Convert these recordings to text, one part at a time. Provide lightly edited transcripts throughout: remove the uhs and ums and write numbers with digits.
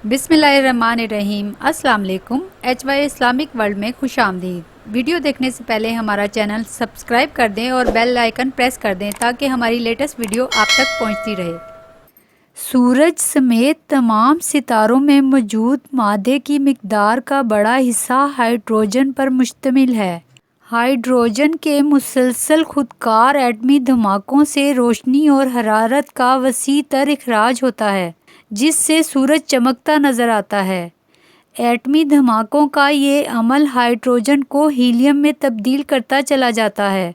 बिस्मिल्लाहिर्रहमानिर्रहीम। अस्सलाम वालेकुम। HY इस्लामिक वर्ल्ड में खुश आमदीद। वीडियो देखने से पहले हमारा चैनल सब्सक्राइब कर दें और बेल आइकन प्रेस कर दें ताकि हमारी लेटेस्ट वीडियो आप तक पहुंचती रहे। सूरज समेत तमाम सितारों में मौजूद मादे की मिकदार का बड़ा हिस्सा हाइड्रोजन पर मुश्तमिल है। हाइड्रोजन के मुसलसल खुदकार एटमी धमाकों से रोशनी और हरारत का वसी तर इखराज होता है, जिससे सूरज चमकता नज़र आता है। एटमी धमाकों का ये अमल हाइड्रोजन को हीलियम में तब्दील करता चला जाता है।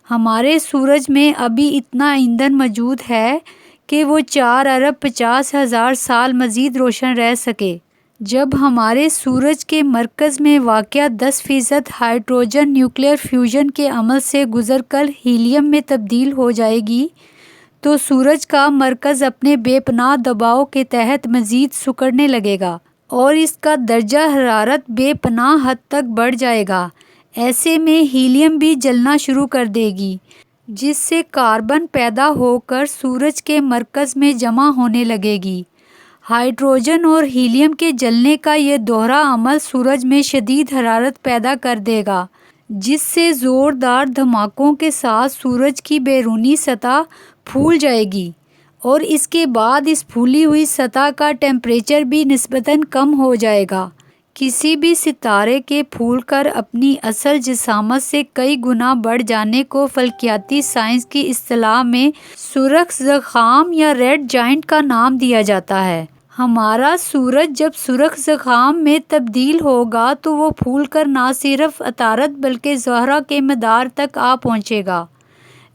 हमारे सूरज में अभी इतना ईंधन मौजूद है कि वो 4,50,000 साल मज़ीद रोशन रह सके। जब हमारे सूरज के मरकज़ में वाक़या 10% हाइड्रोजन न्यूक्लियर फ्यूजन के अमल से गुज़रकर हीलियम में तब्दील हो जाएगी, तो सूरज का मरकज़ अपने बेपनाह दबाव के तहत मज़ीद सिकुड़ने लगेगा और इसका दर्जा हरारत बेपनाह हद तक बढ़ जाएगा। ऐसे में हीलियम भी जलना शुरू कर देगी, जिससे कार्बन पैदा होकर सूरज के मरकज़ में जमा होने लगेगी। हाइड्रोजन और हीलियम के जलने का ये दोहरा अमल सूरज में शदीद हरारत पैदा कर देगा, जिससे ज़ोरदार धमाकों के साथ सूरज की बैरूनी सतह फूल जाएगी और इसके बाद इस फूली हुई सतह का टेम्परेचर भी निस्बतन कम हो जाएगा। किसी भी सितारे के फूलकर अपनी असल जिसामत से कई गुना बढ़ जाने को फल्कियाती साइंस की इस्तिलाह में सुरख ज़ख़ाम या रेड जाइंट का नाम दिया जाता है। हमारा सूरज जब सुरख ज़ख़ाम में तब्दील होगा तो वो फूलकर ना सिर्फ अतारत बल्कि ज़हरा के मदार तक आ पहुँचेगा,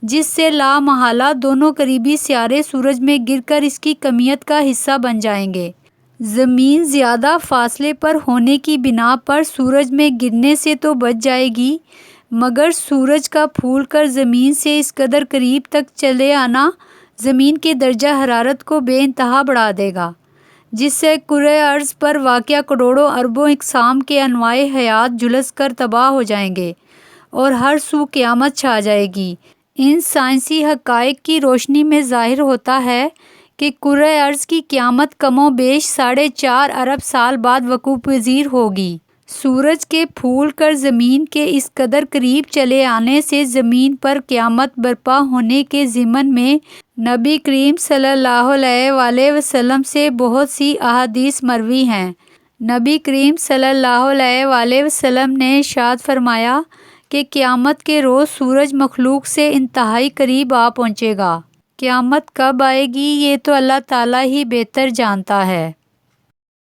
जिससे लामहला दोनों करीबी सियारे सूरज में गिरकर इसकी कमियत का हिस्सा बन जाएंगे। ज़मीन ज़्यादा फासले पर होने की बिना पर सूरज में गिरने से तो बच जाएगी, मगर सूरज का फूलकर ज़मीन से इस कदर करीब तक चले आना ज़मीन के दर्जा हरारत को बेइंतहा बढ़ा देगा, जिससे कुरे अर्ज़ पर वाक़या करोड़ों अरबों इक़साम के अनवाए हयात झुलस कर तबाह हो जाएंगे और हर सू क़यामत छा जाएगी। इन साइंसी हक़ाइक़ की रोशनी में ज़ाहिर होता है कि कुरे अर्ज़ की क़यामत कमोबेश 4.5 अरब साल बाद वक़ूअ पज़ीर होगी। सूरज के फूल कर ज़मीन के इस कदर करीब चले आने से ज़मीन पर क़यामत बर्पा होने के ज़िमन में नबी करीम सल्लल्लाहु अलैहि वसल्लम से बहुत सी अहादीस मरवी हैं। नबी करीम सल्लल्लाहु अलैहि वसल्लम ने इरशाद फरमाया कि क़यामत के रोज़ सूरज मखलूक से इंतहाई करीब आ पहुँचेगा। क़यामत कब आएगी ये तो अल्लाह ताला ही बेहतर जानता है।